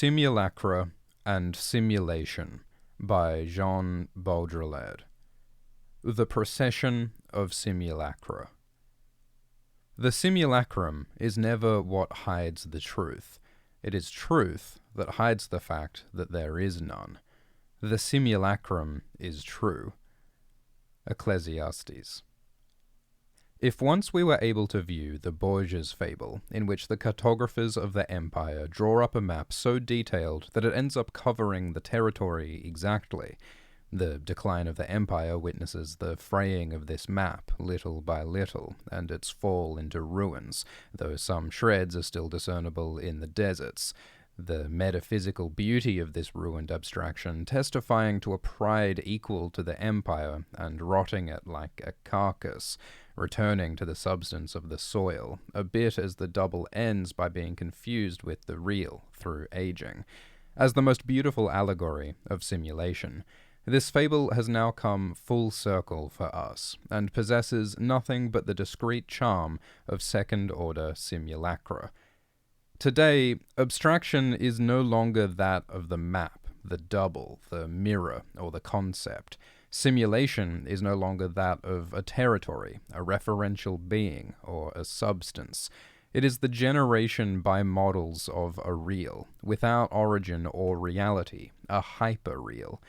Simulacra and Simulation by Jean Baudrillard. The Procession of Simulacra. The simulacrum is never what hides the truth. It is truth that hides the fact that there is none. The simulacrum is true. Ecclesiastes. If once we were able to view the Borgia's fable, in which the cartographers of the empire draw up a map so detailed that it ends up covering the territory exactly, the decline of the empire witnesses the fraying of this map little by little, and its fall into ruins, though some shreds are still discernible in the deserts. The metaphysical beauty of this ruined abstraction testifying to a pride equal to the empire and rotting it like a carcass, returning to the substance of the soil, a bit as the double ends by being confused with the real through aging. As the most beautiful allegory of simulation, this fable has now come full circle for us, and possesses nothing but the discreet charm of second-order simulacra. Today, abstraction is no longer that of the map, the double, the mirror, or the concept. Simulation is no longer that of a territory, a referential being, or a substance. It is the generation by models of a real, without origin or reality, a hyper-real.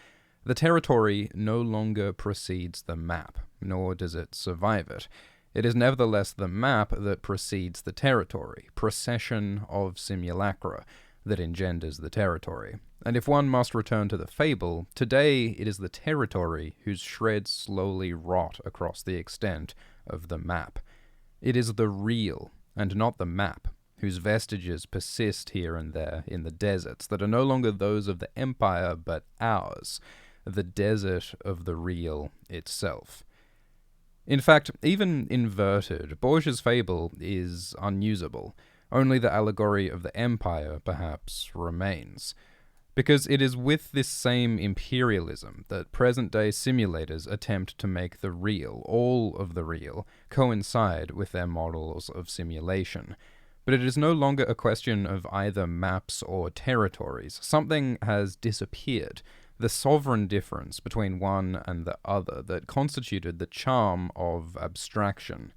The territory no longer precedes the map, nor does it survive it. It is nevertheless the map that precedes the territory, procession of simulacra, that engenders the territory. And if one must return to the fable, today it is the territory whose shreds slowly rot across the extent of the map. It is the real, and not the map, whose vestiges persist here and there in the deserts that are no longer those of the empire but ours, the desert of the real itself. In fact, even inverted, Borgia's fable is unusable. Only the allegory of the empire, perhaps, remains. Because it is with this same imperialism that present-day simulators attempt to make the real, all of the real, coincide with their models of simulation. But it is no longer a question of either maps or territories. Something has disappeared. The sovereign difference between one and the other that constituted the charm of abstraction,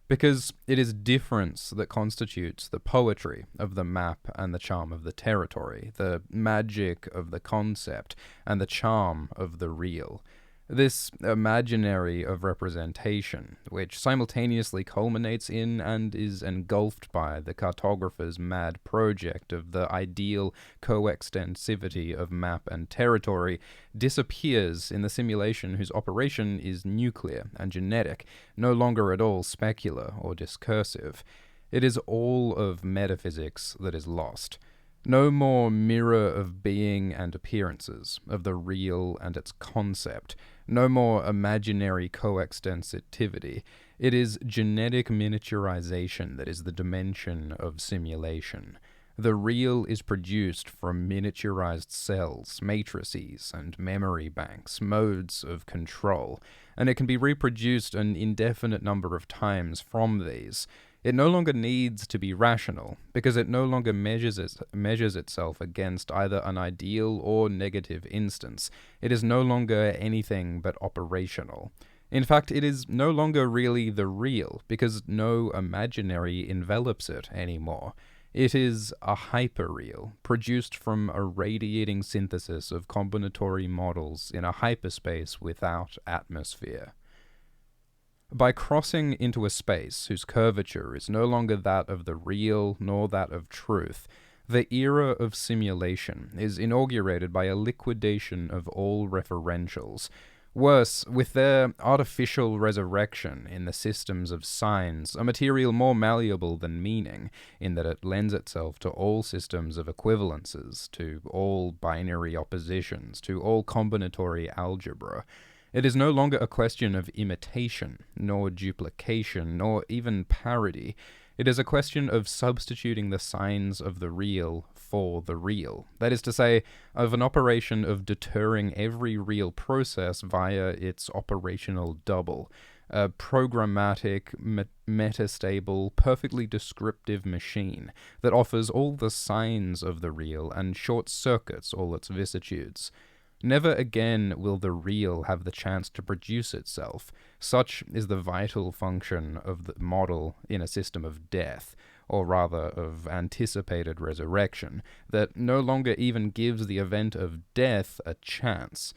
because it is difference that constitutes the poetry of the map and the charm of the territory, the magic of the concept and the charm of the real. This imaginary of representation, which simultaneously culminates in and is engulfed by the cartographer's mad project of the ideal coextensivity of map and territory, disappears in the simulation whose operation is nuclear and genetic, no longer at all specular or discursive. It is all of metaphysics that is lost. No more mirror of being and appearances, of the real and its concept. No more imaginary coextensivity. It is genetic miniaturization that is the dimension of simulation. The real is produced from miniaturized cells, matrices, and memory banks, modes of control, and it can be reproduced an indefinite number of times from these. It no longer needs to be rational, because it no longer measures itself against either an ideal or negative instance. It is no longer anything but operational. In fact, it is no longer really the real, because no imaginary envelops it anymore. It is a hyperreal, produced from a radiating synthesis of combinatory models in a hyperspace without atmosphere. By crossing into a space whose curvature is no longer that of the real nor that of truth, the era of simulation is inaugurated by a liquidation of all referentials. Worse, with their artificial resurrection in the systems of signs, a material more malleable than meaning, in that it lends itself to all systems of equivalences, to all binary oppositions, to all combinatory algebra. It is no longer a question of imitation, nor duplication, nor even parody. It is a question of substituting the signs of the real for the real. That is to say, of an operation of deterring every real process via its operational double, a programmatic, metastable, perfectly descriptive machine that offers all the signs of the real and short-circuits all its vicissitudes. Never again will the real have the chance to produce itself. Such is the vital function of the model in a system of death, or rather of anticipated resurrection, that no longer even gives the event of death a chance.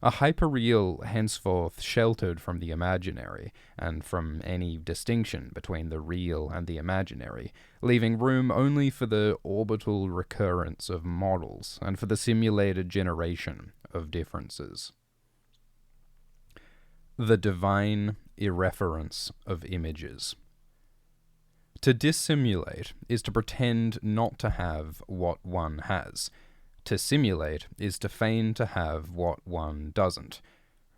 A hyperreal henceforth sheltered from the imaginary, and from any distinction between the real and the imaginary, leaving room only for the orbital recurrence of models, and for the simulated generation of differences. The divine irreference of images. To dissimulate is to pretend not to have what one has. To simulate is to feign to have what one doesn't.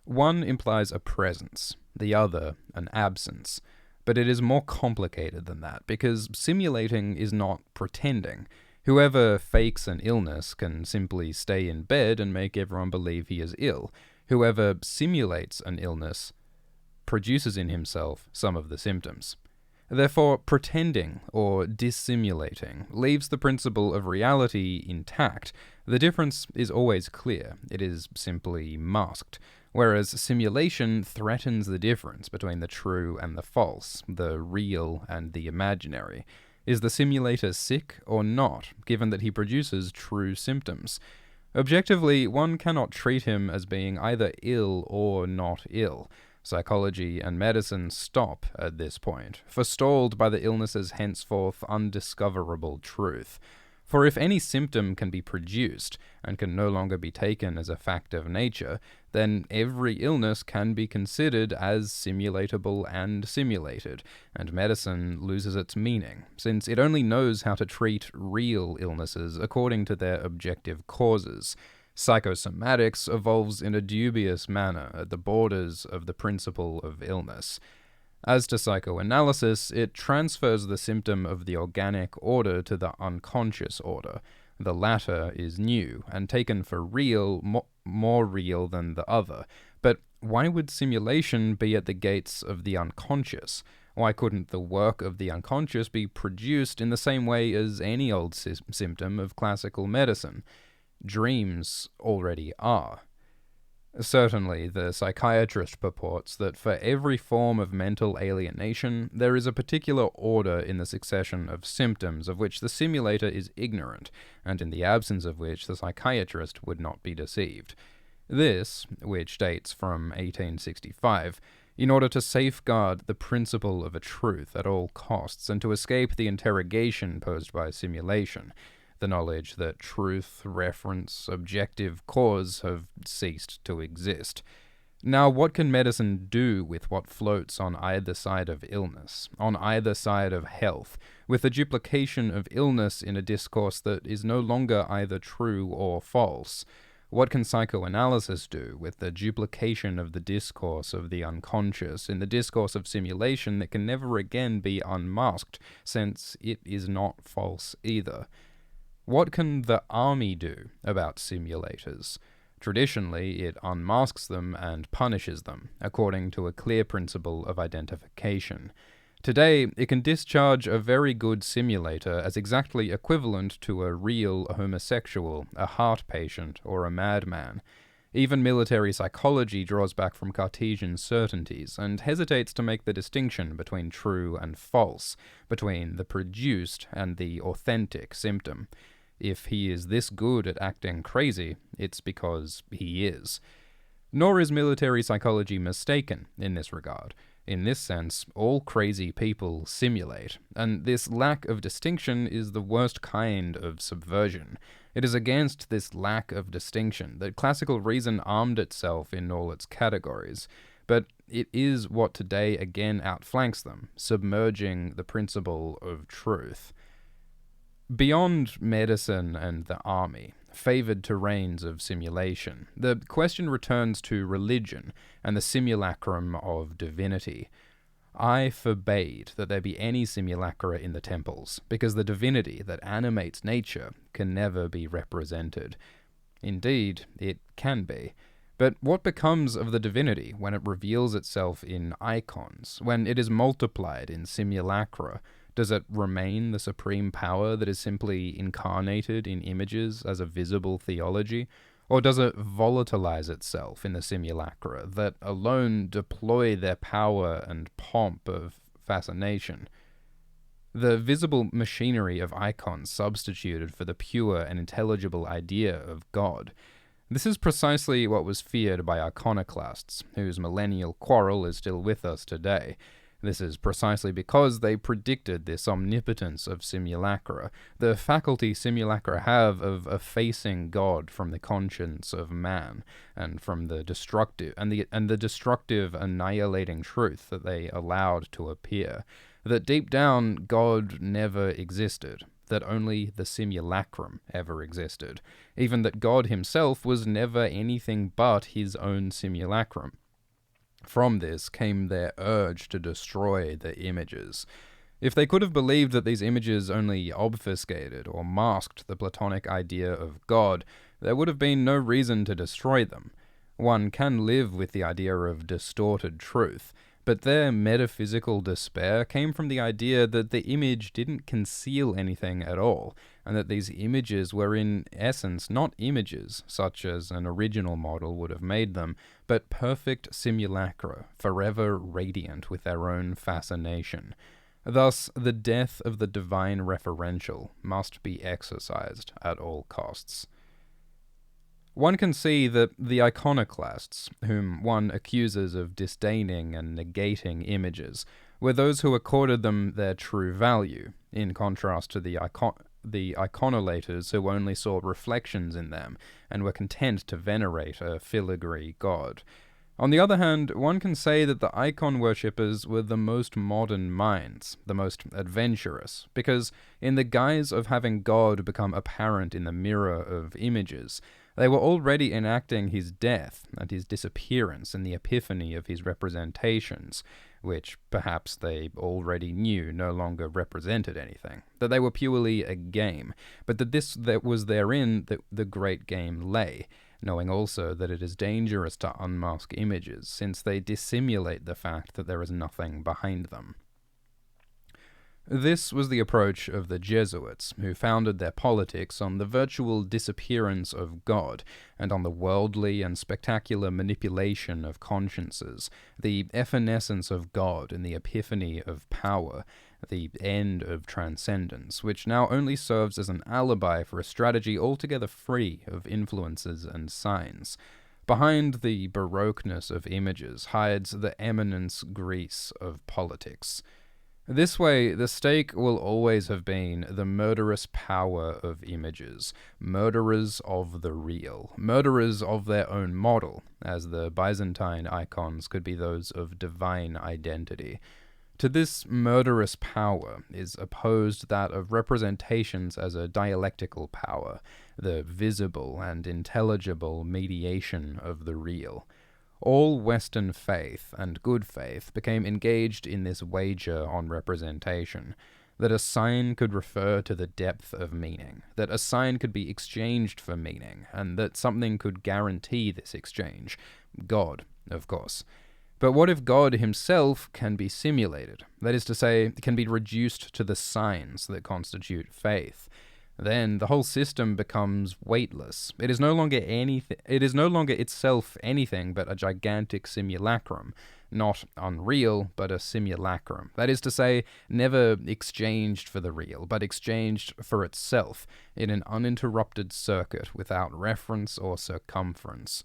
One implies a presence, the other an absence. But it is more complicated than that, because simulating is not pretending. Whoever fakes an illness can simply stay in bed and make everyone believe he is ill. Whoever simulates an illness produces in himself some of the symptoms. Therefore, pretending or dissimulating leaves the principle of reality intact. The difference is always clear. It is simply masked. Whereas simulation threatens the difference between the true and the false, the real and the imaginary. Is the simulator sick or not, given that he produces true symptoms? Objectively, one cannot treat him as being either ill or not ill. Psychology and medicine stop at this point, forestalled by the illness's henceforth undiscoverable truth. For if any symptom can be produced, and can no longer be taken as a fact of nature, then every illness can be considered as simulatable and simulated, and medicine loses its meaning, since it only knows how to treat real illnesses according to their objective causes. Psychosomatics evolves in a dubious manner at the borders of the principle of illness. As to psychoanalysis, it transfers the symptom of the organic order to the unconscious order. The latter is new, and taken for real, more real than the other. But why would simulation be at the gates of the unconscious? Why couldn't the work of the unconscious be produced in the same way as any old symptom of classical medicine? Dreams already are. Certainly, the psychiatrist purports that for every form of mental alienation, there is a particular order in the succession of symptoms of which the simulator is ignorant, and in the absence of which the psychiatrist would not be deceived. This, which dates from 1865, in order to safeguard the principle of a truth at all costs and to escape the interrogation posed by simulation, the knowledge that truth, reference, objective cause have ceased to exist. Now, what can medicine do with what floats on either side of illness, on either side of health, with the duplication of illness in a discourse that is no longer either true or false? What can psychoanalysis do with the duplication of the discourse of the unconscious in the discourse of simulation that can never again be unmasked, since it is not false either? What can the army do about simulators? Traditionally, it unmasks them and punishes them, according to a clear principle of identification. Today, it can discharge a very good simulator as exactly equivalent to a real homosexual, a heart patient, or a madman. Even military psychology draws back from Cartesian certainties and hesitates to make the distinction between true and false, between the produced and the authentic symptom. If he is this good at acting crazy, it's because he is. Nor is military psychology mistaken in this regard. In this sense, all crazy people simulate, and this lack of distinction is the worst kind of subversion. It is against this lack of distinction that classical reason armed itself in all its categories, but it is what today again outflanks them, submerging the principle of truth. Beyond medicine and the army, favored terrains of simulation, the question returns to religion and the simulacrum of divinity. I forbade that there be any simulacra in the temples, because the divinity that animates nature can never be represented. Indeed, it can be, But what becomes of the divinity when it reveals itself in icons, when it is multiplied in simulacra? Does it remain the supreme power that is simply incarnated in images as a visible theology? Or does it volatilize itself in the simulacra that alone deploy their power and pomp of fascination? The visible machinery of icons substituted for the pure and intelligible idea of God. This is precisely what was feared by iconoclasts, whose millennial quarrel is still with us today. This is precisely because they predicted this omnipotence of simulacra, the faculty simulacra have of effacing God from the conscience of man, and from the destructive and the destructive annihilating truth that they allowed to appear. That deep down God never existed, that only the simulacrum ever existed, even that God himself was never anything but his own simulacrum. From this came their urge to destroy the images. If they could have believed that these images only obfuscated or masked the Platonic idea of God, there would have been no reason to destroy them. One can live with the idea of distorted truth, but their metaphysical despair came from the idea that the image didn't conceal anything at all, and that these images were in essence not images, such as an original model would have made them, but perfect simulacra, forever radiant with their own fascination. Thus, the death of the divine referential must be exercised at all costs. One can see that the iconoclasts, whom one accuses of disdaining and negating images, were those who accorded them their true value, in contrast to the iconolators who only saw reflections in them, and were content to venerate a filigree god. On the other hand, one can say that the icon worshippers were the most modern minds, the most adventurous, because in the guise of having God become apparent in the mirror of images, they were already enacting his death and his disappearance in the epiphany of his representations, which perhaps they already knew no longer represented anything, that they were purely a game, but that was therein that the great game lay, knowing also that it is dangerous to unmask images, since they dissimulate the fact that there is nothing behind them. This was the approach of the Jesuits, who founded their politics on the virtual disappearance of God, and on the worldly and spectacular manipulation of consciences, the evanescence of God in the epiphany of power, the end of transcendence, which now only serves as an alibi for a strategy altogether free of influences and signs. Behind the baroqueness of images hides the eminence grease of politics. This way, the stake will always have been the murderous power of images, murderers of the real, murderers of their own model, as the Byzantine icons could be those of divine identity. To this murderous power is opposed that of representations as a dialectical power, the visible and intelligible mediation of the real. All Western faith and good faith became engaged in this wager on representation, that a sign could refer to the depth of meaning, that a sign could be exchanged for meaning, and that something could guarantee this exchange. God, of course. But what if God himself can be simulated, that is to say, can be reduced to the signs that constitute faith? Then the whole system becomes weightless. It is no longer itself anything but a gigantic simulacrum, not unreal, but a simulacrum. That is to say, never exchanged for the real, but exchanged for itself, in an uninterrupted circuit without reference or circumference.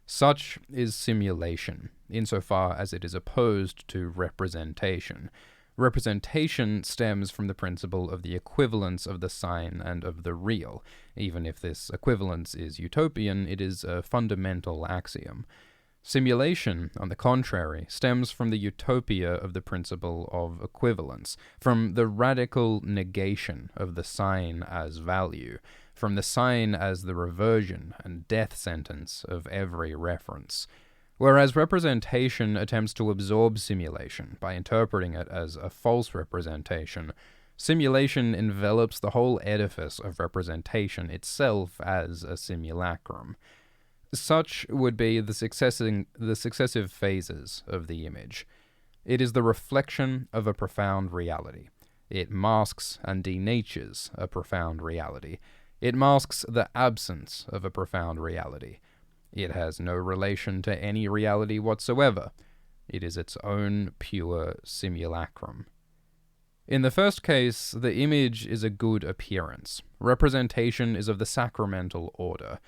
Such is simulation, insofar as it is opposed to representation. Representation stems from the principle of the equivalence of the sign and of the real. Even if this equivalence is utopian, it is a fundamental axiom. Simulation, on the contrary, stems from the utopia of the principle of equivalence, from the radical negation of the sign as value, from the sign as the reversion and death sentence of every reference. Whereas representation attempts to absorb simulation by interpreting it as a false representation, simulation envelops the whole edifice of representation itself as a simulacrum. Such would be the successive phases of the image. It is the reflection of a profound reality. It masks and denatures a profound reality. It masks the absence of a profound reality. It has no relation to any reality whatsoever. It is its own pure simulacrum. In the first case, the image is a good appearance. Representation is of the sacramental order.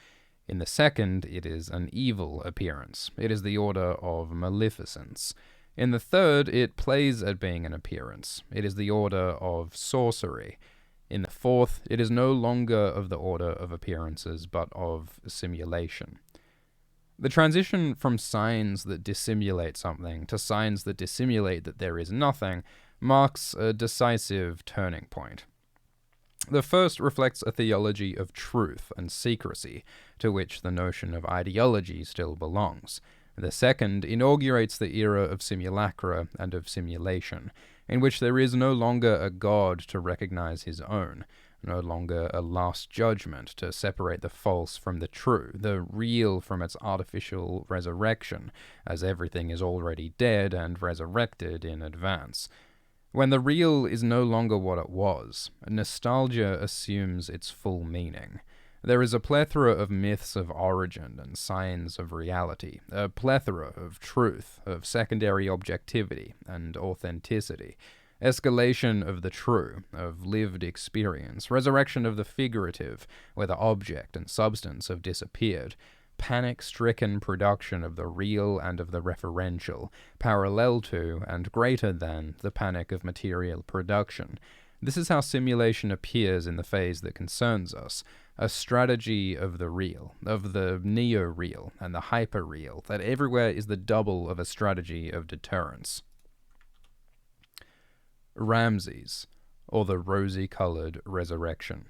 In the second, it is an evil appearance. It is the order of maleficence. In the third, it plays at being an appearance. It is the order of sorcery. In the fourth, it is no longer of the order of appearances, but of simulation. The transition from signs that dissimulate something to signs that dissimulate that there is nothing marks a decisive turning point. The first reflects a theology of truth and secrecy, to which the notion of ideology still belongs. The second inaugurates the era of simulacra and of simulation, in which there is no longer a God to recognize his own, no longer a last judgment to separate the false from the true, the real from its artificial resurrection, as everything is already dead and resurrected in advance. When the real is no longer what it was, nostalgia assumes its full meaning. There is a plethora of myths of origin and signs of reality, a plethora of truth, of secondary objectivity and authenticity, escalation of the true, of lived experience, resurrection of the figurative, where the object and substance have disappeared, panic-stricken production of the real and of the referential, parallel to and greater than the panic of material production. This is how simulation appears in the phase that concerns us, a strategy of the real, of the neo-real and the hyper-real, that everywhere is the double of a strategy of deterrence. Ramses, or the rosy-colored resurrection.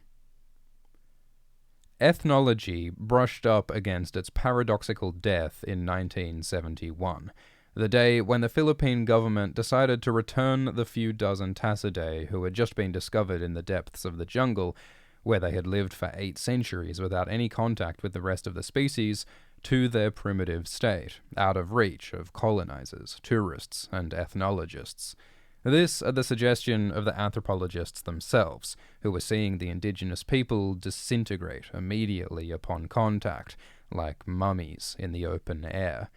Ethnology brushed up against its paradoxical death in 1971, the day when the Philippine government decided to return the few dozen Tassidae who had just been discovered in the depths of the jungle, where they had lived for 8 centuries without any contact with the rest of the species, to their primitive state, out of reach of colonizers, tourists, and ethnologists. This at the suggestion of the anthropologists themselves, who were seeing the indigenous people disintegrate immediately upon contact, like mummies in the open air.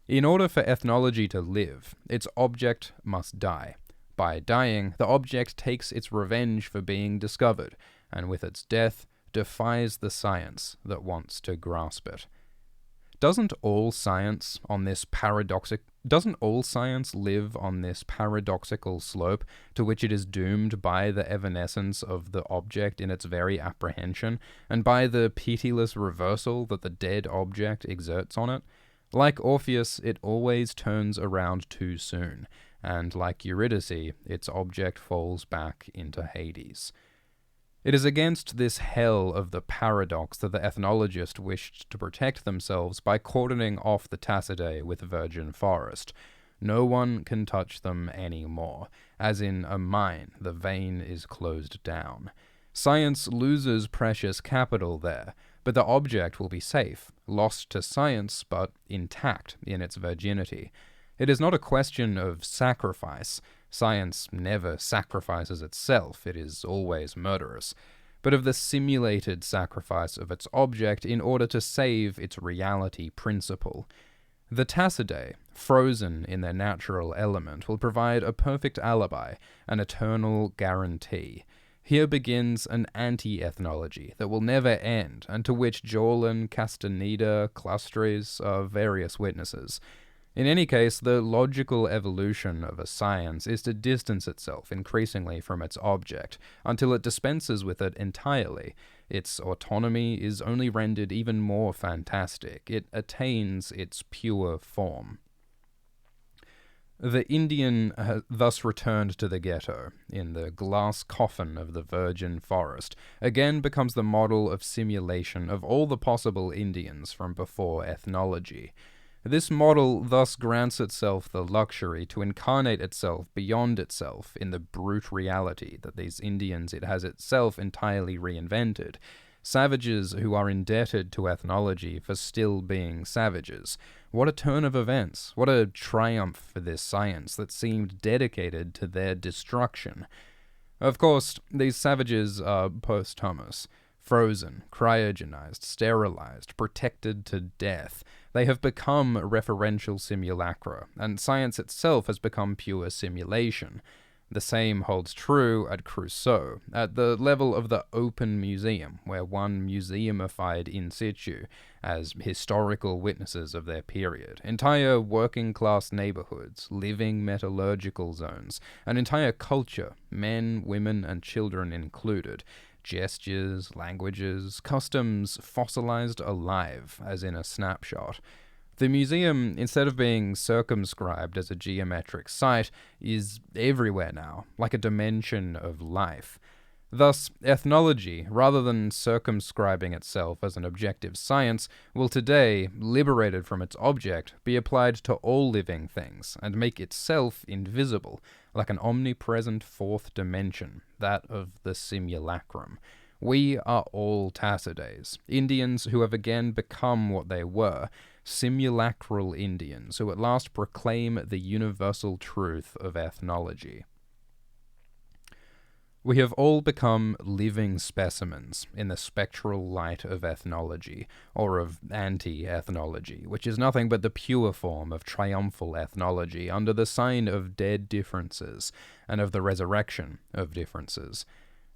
In order for ethnology to live, its object must die. By dying, the object takes its revenge for being discovered, and with its death, defies the science that wants to grasp it. Doesn't all science live on this paradoxical slope to which it is doomed by the evanescence of the object in its very apprehension, and by the pitiless reversal that the dead object exerts on it? Like Orpheus, it always turns around too soon, and like Eurydice, its object falls back into Hades. It is against this hell of the paradox that the ethnologist wished to protect themselves by cordoning off the Tassidae with virgin forest. No one can touch them any more. As in a mine, the vein is closed down. Science loses precious capital there, but the object will be safe, lost to science, but intact in its virginity. It is not a question of sacrifice. Science never sacrifices itself, it is always murderous, but of the simulated sacrifice of its object in order to save its reality principle. The Tassidae, frozen in their natural element, will provide a perfect alibi, an eternal guarantee. Here begins an anti-ethnology that will never end, and to which Jorlin, Castaneda, Clustres are various witnesses. In any case, the logical evolution of a science is to distance itself increasingly from its object, until it dispenses with it entirely. Its autonomy is only rendered even more fantastic. It attains its pure form. The Indian thus returned to the ghetto, in the glass coffin of the virgin forest, again becomes the model of simulation of all the possible Indians from before ethnology. This model thus grants itself the luxury to incarnate itself beyond itself in the brute reality that these Indians it has itself entirely reinvented. Savages who are indebted to ethnology for still being savages. What a turn of events. What a triumph for this science that seemed dedicated to their destruction. Of course, these savages are posthumous. Frozen, cryogenized, sterilized, protected to death. They have become referential simulacra, and science itself has become pure simulation. The same holds true at Crusoe, at the level of the open museum, where one museumified in situ as historical witnesses of their period. Entire working-class neighborhoods, living metallurgical zones, an entire culture, men, women, and children included. Gestures, languages, customs fossilized alive, as in a snapshot. The museum, instead of being circumscribed as a geometric site, is everywhere now, like a dimension of life. Thus, ethnology, rather than circumscribing itself as an objective science, will today, liberated from its object, be applied to all living things, and make itself invisible, like an omnipresent fourth dimension, that of the simulacrum. We are all Tassidaes, Indians who have again become what they were, simulacral Indians who at last proclaim the universal truth of ethnology. We have all become living specimens in the spectral light of ethnology, or of anti-ethnology, which is nothing but the pure form of triumphal ethnology under the sign of dead differences, and of the resurrection of differences.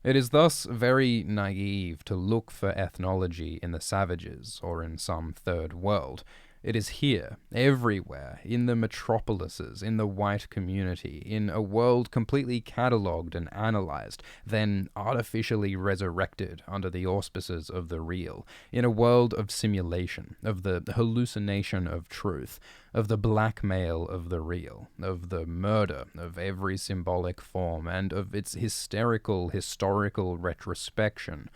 It is thus very naive to look for ethnology in the savages, or in some third world. It is here, everywhere, in the metropolises, in the white community, in a world completely catalogued and analysed, then artificially resurrected under the auspices of the real, in a world of simulation, of the hallucination of truth, of the blackmail of the real, of the murder of every symbolic form, and of its hysterical historical retrospection.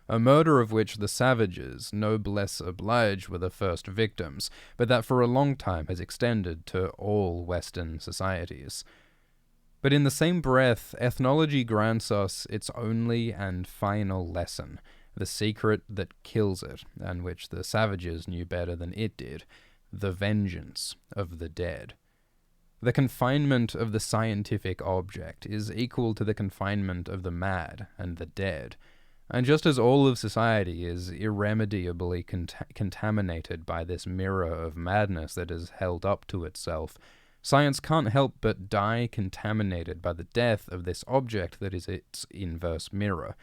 A murder of which the savages, noblesse oblige, were the first victims, but that for a long time has extended to all Western societies. But in the same breath, ethnology grants us its only and final lesson, the secret that kills it, and which the savages knew better than it did, the vengeance of the dead. The confinement of the scientific object is equal to the confinement of the mad and the dead. And just as all of society is irremediably contaminated by this mirror of madness that is held up to itself, science can't help but die contaminated by the death of this object that is its inverse mirror.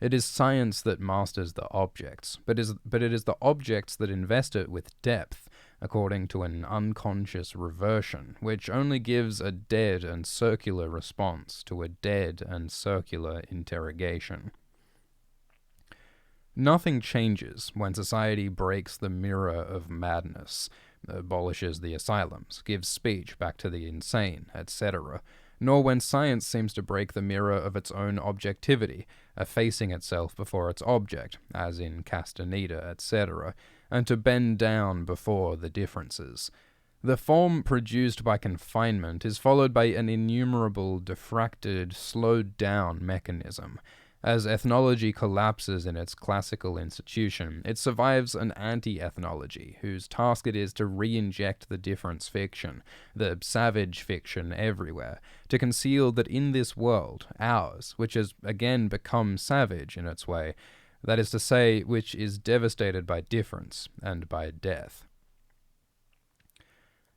It is science that masters the objects, but it is the objects that invest it with depth, according to an unconscious reversion, which only gives a dead and circular response to a dead and circular interrogation. Nothing changes when society breaks the mirror of madness, abolishes the asylums, gives speech back to the insane, etc., nor when science seems to break the mirror of its own objectivity, effacing itself before its object, as in Castaneda, etc., and to bend down before the differences. The form produced by confinement is followed by an innumerable, diffracted, slowed-down mechanism. As ethnology collapses in its classical institution, it survives an anti-ethnology, whose task it is to re-inject the difference fiction, the savage fiction everywhere, to conceal that in this world, ours, which has again become savage in its way, that is to say, which is devastated by difference and by death.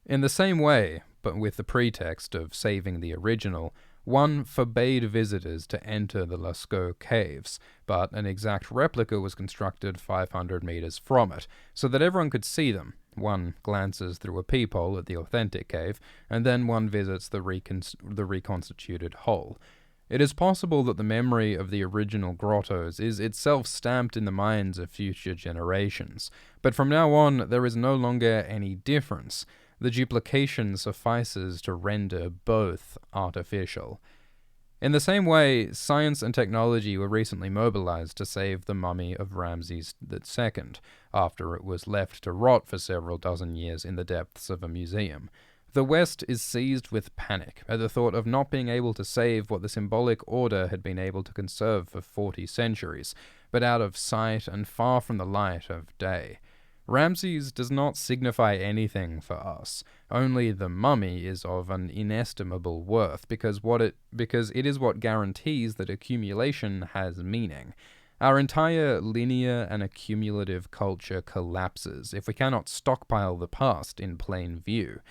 In the same way, but with the pretext of saving the original, one forbade visitors to enter the Lascaux caves, but an exact replica was constructed 500 meters from it, so that everyone could see them. One glances through a peephole at the authentic cave, and then one visits the reconstituted whole. It is possible that the memory of the original grottos is itself stamped in the minds of future generations, but from now on there is no longer any difference. The duplication suffices to render both artificial. In the same way, science and technology were recently mobilized to save the mummy of Ramses II, after it was left to rot for several dozen years in the depths of a museum. The West is seized with panic at the thought of not being able to save what the symbolic order had been able to conserve for 40 centuries, but out of sight and far from the light of day. Ramses does not signify anything for us. Only the mummy is of an inestimable worth because it is what guarantees that accumulation has meaning. Our entire linear and accumulative culture collapses if we cannot stockpile the past in plain view.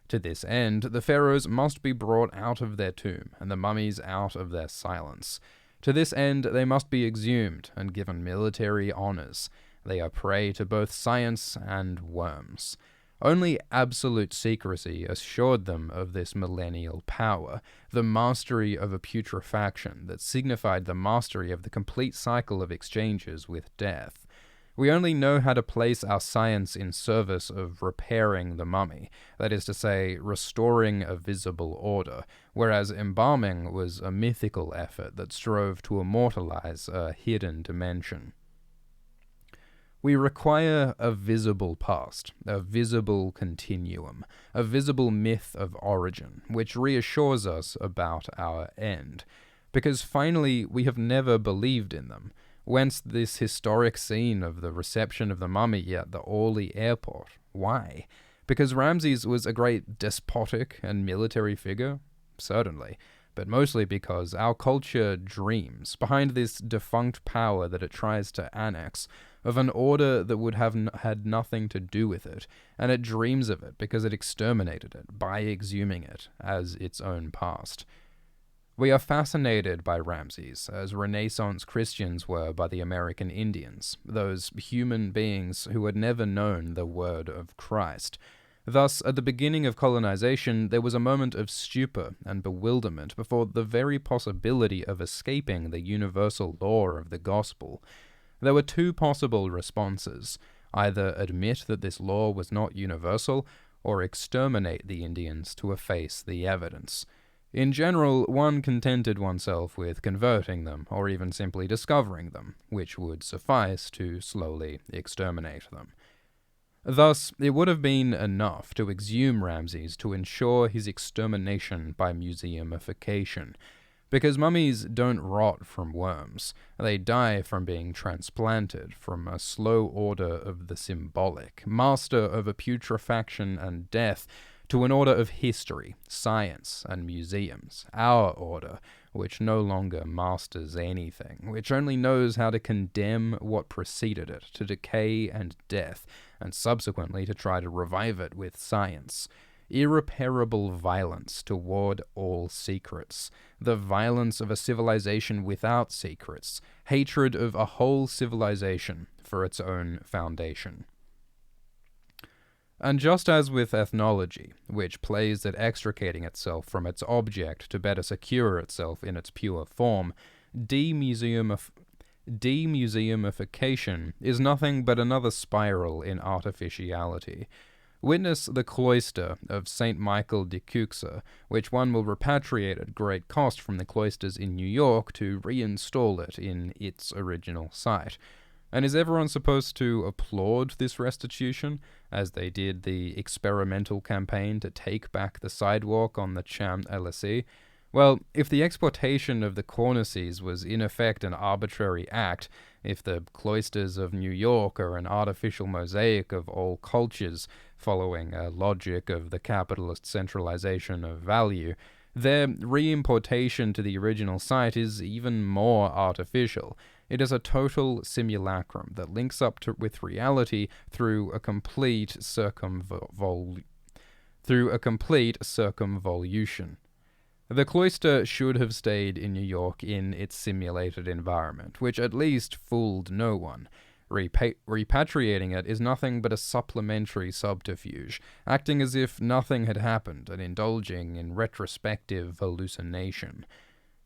To this end, the pharaohs must be brought out of their tomb, and the mummies out of their silence. To this end, they must be exhumed and given military honors. They are prey to both science and worms. Only absolute secrecy assured them of this millennial power, the mastery of a putrefaction that signified the mastery of the complete cycle of exchanges with death. We only know how to place our science in service of repairing the mummy, that is to say, restoring a visible order, whereas embalming was a mythical effort that strove to immortalize a hidden dimension. We require a visible past, a visible continuum, a visible myth of origin, which reassures us about our end, because finally we have never believed in them. Whence this historic scene of the reception of the mummy at the Orly airport? Why? Because Ramses was a great despotic and military figure? Certainly, but mostly because our culture dreams, behind this defunct power that it tries to annex, of an order that would have had nothing to do with it, and it dreams of it because it exterminated it by exhuming it as its own past. We are fascinated by Ramses, as Renaissance Christians were by the American Indians, those human beings who had never known the word of Christ. Thus, at the beginning of colonization, there was a moment of stupor and bewilderment before the very possibility of escaping the universal law of the gospel. There were two possible responses: either admit that this law was not universal, or exterminate the Indians to efface the evidence. In general, one contented oneself with converting them, or even simply discovering them, which would suffice to slowly exterminate them. Thus, it would have been enough to exhume Ramses to ensure his extermination by museumification, because mummies don't rot from worms. They die from being transplanted from a slow order of the symbolic, master of a putrefaction and death, to an order of history, science, and museums, our order, which no longer masters anything, which only knows how to condemn what preceded it to decay and death, and subsequently to try to revive it with science. Irreparable violence toward all secrets, the violence of a civilization without secrets, hatred of a whole civilization for its own foundation. And just as with ethnology, which plays at extricating itself from its object to better secure itself in its pure form, demuseumification is nothing but another spiral in artificiality. Witness the cloister of St. Michael de Cuxa, which one will repatriate at great cost from the cloisters in New York to reinstall it in its original site. And is everyone supposed to applaud this restitution, as they did the experimental campaign to take back the sidewalk on the Champs-Élysées? Well, if the exploitation of the cornices was in effect an arbitrary act, if the cloisters of New York are an artificial mosaic of all cultures, following a logic of the capitalist centralization of value, their reimportation to the original site is even more artificial. It is a total simulacrum that links up with reality through a complete circumvolution. The cloister should have stayed in New York in its simulated environment, which at least fooled no one. Repatriating it is nothing but a supplementary subterfuge, acting as if nothing had happened and indulging in retrospective hallucination.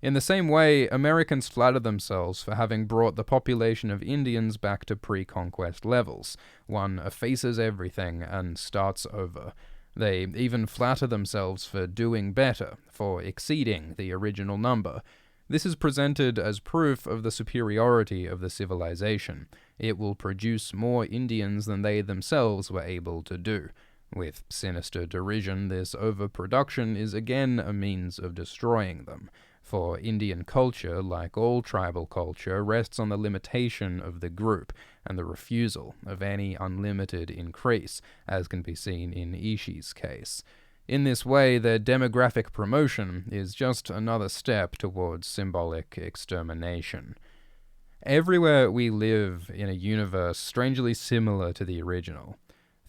In the same way, Americans flatter themselves for having brought the population of Indians back to pre-conquest levels. One effaces everything and starts over. They even flatter themselves for doing better, for exceeding the original number. This is presented as proof of the superiority of the civilization. It will produce more Indians than they themselves were able to do. With sinister derision, this overproduction is again a means of destroying them, for Indian culture, like all tribal culture, rests on the limitation of the group and the refusal of any unlimited increase, as can be seen in Ishi's case. In this way, their demographic promotion is just another step towards symbolic extermination. Everywhere we live in a universe strangely similar to the original.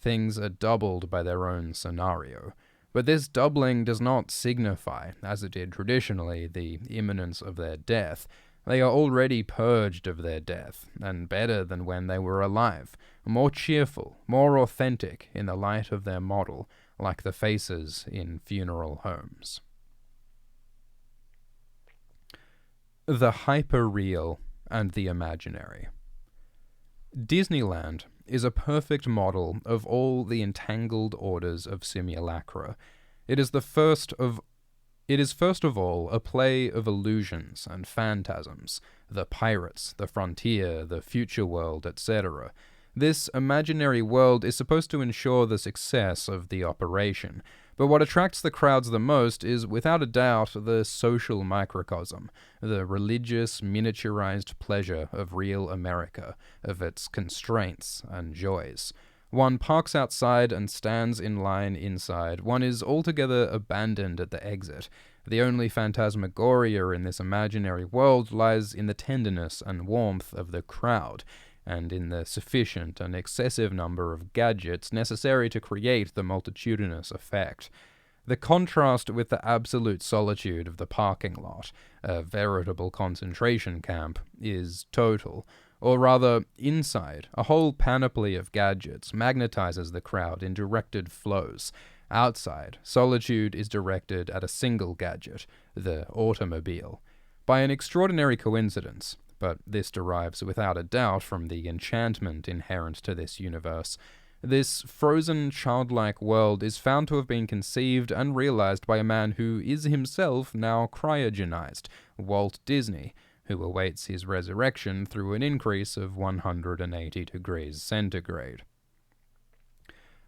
Things are doubled by their own scenario. But this doubling does not signify, as it did traditionally, the imminence of their death. They are already purged of their death, and better than when they were alive, more cheerful, more authentic in the light of their model, like the faces in funeral homes. The hyperreal and the imaginary. Disneyland is a perfect model of all the entangled orders of simulacra. It is first of all a play of illusions and phantasms, the pirates, the frontier, the future world, etc. This imaginary world is supposed to ensure the success of the operation, but what attracts the crowds the most is, without a doubt, the social microcosm, the religious, miniaturized pleasure of real America, of its constraints and joys. One parks outside and stands in line inside. One is altogether abandoned at the exit. The only phantasmagoria in this imaginary world lies in the tenderness and warmth of the crowd, and in the sufficient and excessive number of gadgets necessary to create the multitudinous effect. The contrast with the absolute solitude of the parking lot, a veritable concentration camp, is total. Or rather, inside, a whole panoply of gadgets magnetizes the crowd in directed flows. Outside, solitude is directed at a single gadget, the automobile. By an extraordinary coincidence, but this derives without a doubt from the enchantment inherent to this universe, this frozen, childlike world is found to have been conceived and realized by a man who is himself now cryogenized, Walt Disney, who awaits his resurrection through an increase of 180 degrees centigrade.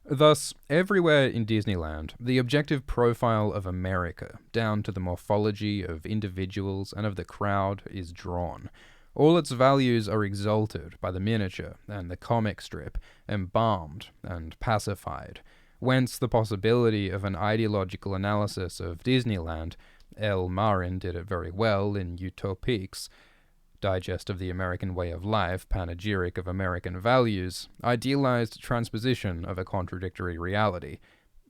Thus, everywhere in Disneyland, the objective profile of America, down to the morphology of individuals and of the crowd, is drawn. All its values are exalted by the miniature and the comic strip, embalmed and pacified, whence the possibility of an ideological analysis of Disneyland. L. Marin did it very well in Utopiques, Digest of the American Way of Life, Panegyric of American Values, idealized transposition of a contradictory reality.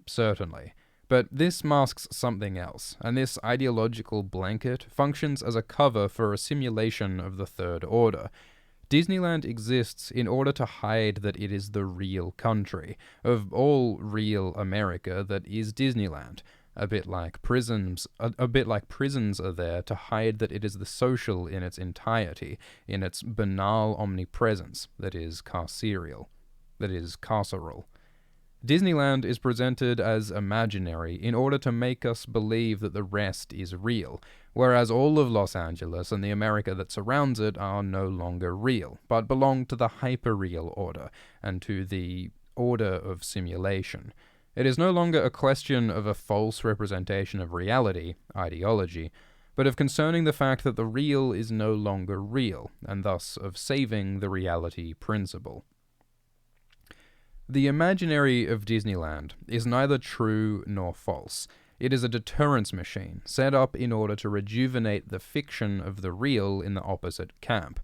Certainly. But this masks something else, and this ideological blanket functions as a cover for a simulation of the Third Order. Disneyland exists in order to hide that it is the real country, of all real America that is Disneyland. A bit like prisons are there to hide that it is the social in its entirety, in its banal omnipresence that is carceral. Disneyland is presented as imaginary in order to make us believe that the rest is real, whereas all of Los Angeles and the America that surrounds it are no longer real, but belong to the hyperreal order, and to the order of simulation. It is no longer a question of a false representation of reality, ideology, but of concerning the fact that the real is no longer real, and thus of saving the reality principle. The imaginary of Disneyland is neither true nor false. It is a deterrence machine, set up in order to rejuvenate the fiction of the real in the opposite camp.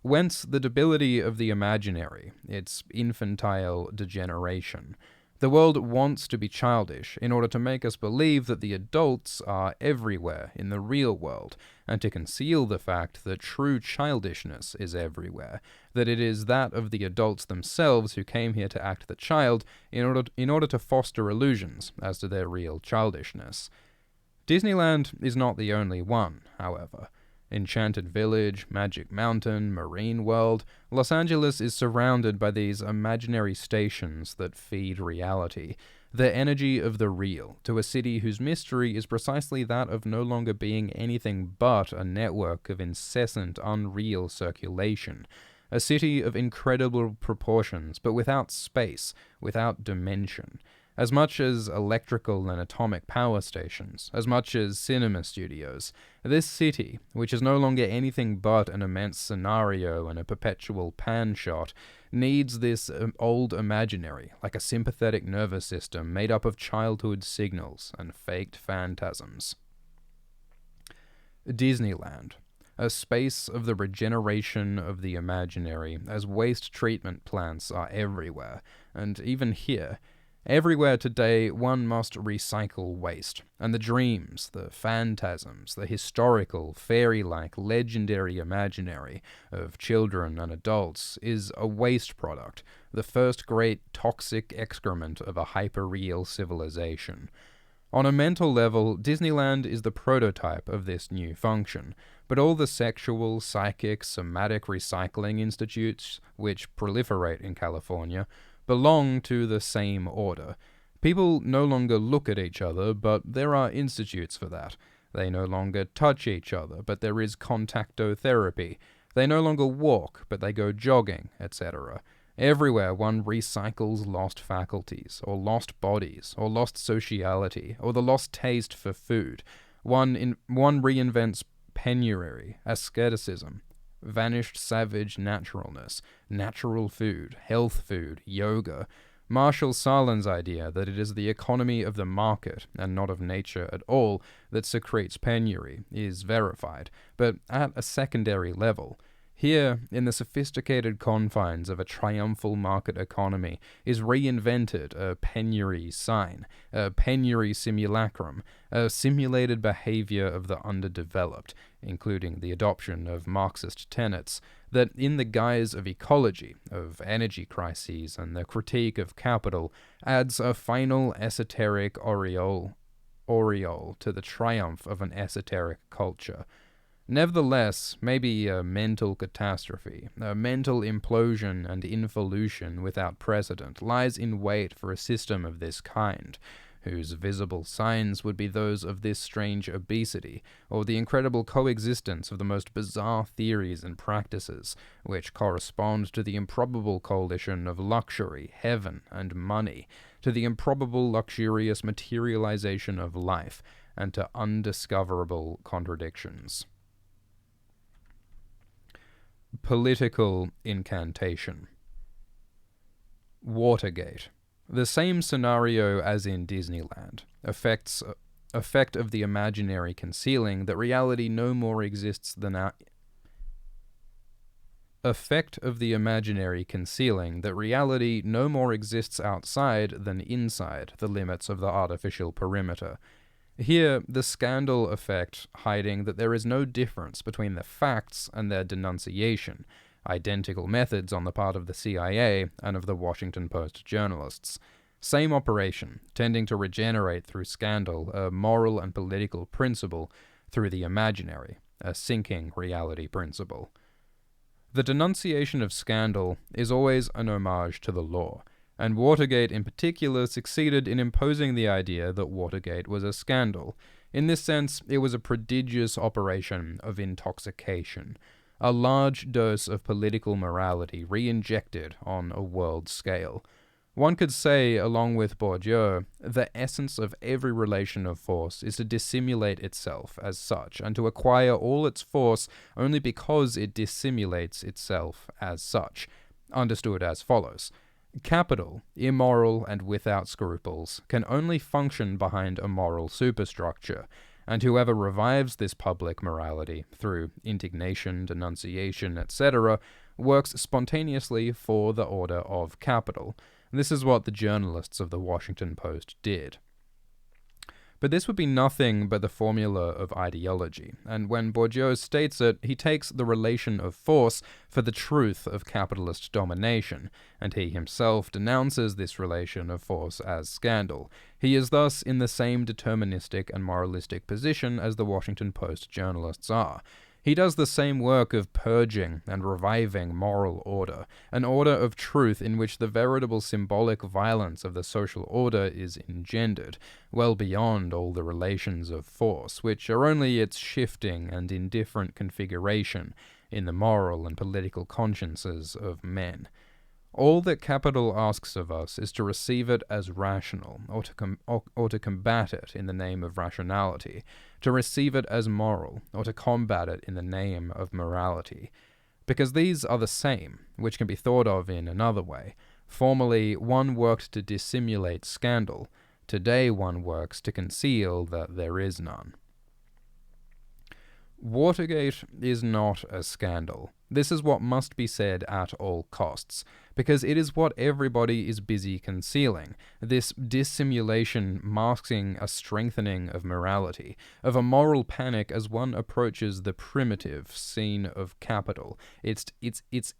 Whence the debility of the imaginary, its infantile degeneration. The world wants to be childish in order to make us believe that the adults are everywhere in the real world, and to conceal the fact that true childishness is everywhere, that it is that of the adults themselves who came here to act the child in order to foster illusions as to their real childishness. Disneyland is not the only one, however. Enchanted Village, Magic Mountain, Marine World, Los Angeles is surrounded by these imaginary stations that feed reality, the energy of the real, to a city whose mystery is precisely that of no longer being anything but a network of incessant, unreal circulation, a city of incredible proportions, but without space, without dimension. As much as electrical and atomic power stations, as much as cinema studios, this city, which is no longer anything but an immense scenario and a perpetual pan shot, needs this old imaginary, like a sympathetic nervous system made up of childhood signals and faked phantasms. Disneyland. A space of the regeneration of the imaginary, as waste treatment plants are everywhere, and even here, everywhere today one must recycle waste, and the dreams, the phantasms, the historical, fairy-like, legendary imaginary of children and adults is a waste product, the first great toxic excrement of a hyper-real civilization. On a mental level, Disneyland is the prototype of this new function, but all the sexual, psychic, somatic recycling institutes which proliferate in California belong to the same order. People no longer look at each other, but there are institutes for that. They no longer touch each other, but there is contactotherapy. They no longer walk, but they go jogging, etc. Everywhere one recycles lost faculties, or lost bodies, or lost sociality, or the lost taste for food. One reinvents penury, asceticism, vanished savage naturalness, natural food, health food, yoga. Marshall Sahlins' idea that it is the economy of the market, and not of nature at all, that secretes penury is verified, but at a secondary level. Here, in the sophisticated confines of a triumphal market economy, is reinvented a penury sign, a penury simulacrum, a simulated behavior of the underdeveloped, including the adoption of Marxist tenets, that in the guise of ecology, of energy crises, and the critique of capital, adds a final esoteric aureole to the triumph of an esoteric culture. Nevertheless, maybe a mental catastrophe, a mental implosion and involution without precedent lies in wait for a system of this kind, whose visible signs would be those of this strange obesity, or the incredible coexistence of the most bizarre theories and practices, which correspond to the improbable coalition of luxury, heaven, and money, to the improbable luxurious materialization of life, and to undiscoverable contradictions. Political incantation. Watergate. The same scenario as in Disneyland. Effect of the imaginary concealing that reality no more exists than Effect of the imaginary concealing that reality no more exists outside than inside the limits of the artificial perimeter. Here, the scandal effect hiding that there is no difference between the facts and their denunciation, identical methods on the part of the CIA and of the Washington Post journalists. Same operation, tending to regenerate through scandal a moral and political principle through the imaginary, a sinking reality principle. The denunciation of scandal is always an homage to the law, and Watergate in particular succeeded in imposing the idea that Watergate was a scandal. In this sense, it was a prodigious operation of intoxication, a large dose of political morality re-injected on a world scale. One could say, along with Bourdieu, the essence of every relation of force is to dissimulate itself as such, and to acquire all its force only because it dissimulates itself as such, understood as follows. Capital, immoral and without scruples, can only function behind a moral superstructure, and whoever revives this public morality through indignation, denunciation, etc., works spontaneously for the order of capital. This is what the journalists of the Washington Post did. But this would be nothing but the formula of ideology, and when Bourdieu states it, he takes the relation of force for the truth of capitalist domination, and he himself denounces this relation of force as scandal. He is thus in the same deterministic and moralistic position as the Washington Post journalists are. He does the same work of purging and reviving moral order, an order of truth in which the veritable symbolic violence of the social order is engendered, well beyond all the relations of force, which are only its shifting and indifferent configuration in the moral and political consciences of men. All that capital asks of us is to receive it as rational, or to combat it in the name of rationality, to receive it as moral, or to combat it in the name of morality. Because these are the same, which can be thought of in another way. Formerly, one worked to dissimulate scandal. Today one works to conceal that there is none. Watergate is not a scandal. This is what must be said at all costs, because it is what everybody is busy concealing, this dissimulation masking a strengthening of morality, of a moral panic as one approaches the primitive scene of capital, its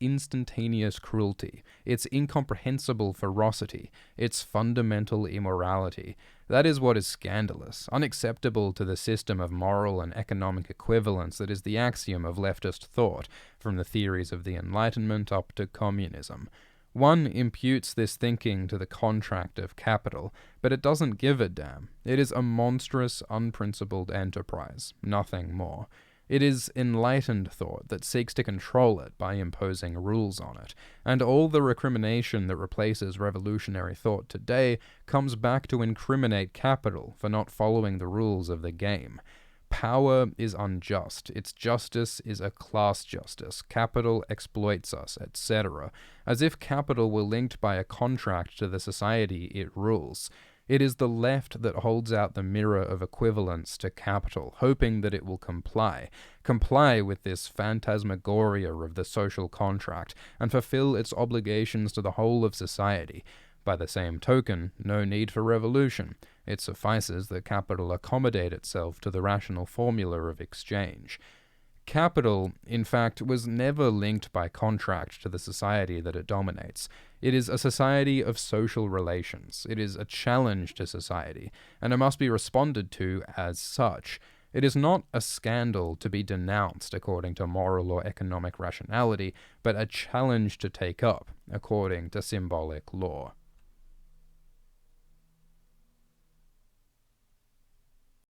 instantaneous cruelty, its incomprehensible ferocity, its fundamental immorality. That is what is scandalous, unacceptable to the system of moral and economic equivalence that is the axiom of leftist thought, from the theories of the Enlightenment up to communism. One imputes this thinking to the contract of capital, but it doesn't give a damn. It is a monstrous, unprincipled enterprise, nothing more. It is enlightened thought that seeks to control it by imposing rules on it, and all the recrimination that replaces revolutionary thought today comes back to incriminate capital for not following the rules of the game. Power is unjust, its justice is a class justice, capital exploits us, etc., as if capital were linked by a contract to the society it rules. It is the left that holds out the mirror of equivalence to capital, hoping that it will comply with this phantasmagoria of the social contract, and fulfill its obligations to the whole of society. By the same token, no need for revolution. It suffices that capital accommodate itself to the rational formula of exchange. Capital, in fact, was never linked by contract to the society that it dominates. It is a society of social relations. It is a challenge to society, and it must be responded to as such. It is not a scandal to be denounced according to moral or economic rationality, but a challenge to take up according to symbolic law.